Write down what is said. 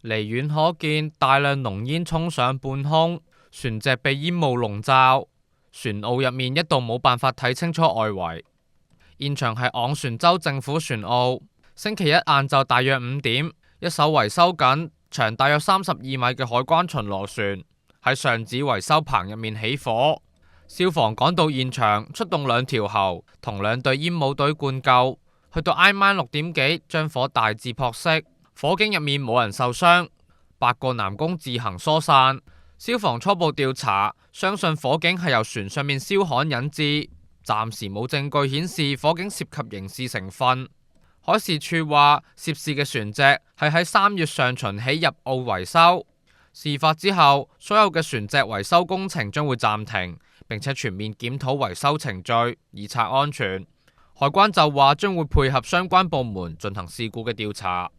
離遠可見大量濃煙衝上半空，船隻被煙霧籠罩，船塢入面一度冇辦法睇清楚外圍。現場係昂船洲政府船塢，星期一晏晝大約5點，一艘維修緊、長大約32米嘅海關巡邏船喺上址維修棚入面起火，消防趕到現場，出動2條喉同2隊煙霧隊灌救，去到挨晚6點幾將火大致撲熄，火警入面冇人受傷，8個男工自行疏散。消防初步調查，相信火警係由船上面燒焊引致，暫時冇證據顯示火警涉及刑事成分。海事處話，涉事嘅船隻係喺3月上旬起入澳維修。事發之後，所有嘅船隻維修工程將會暫停，並且全面檢討維修程序，以策安全。海關就話將會配合相關部門進行事故嘅調查。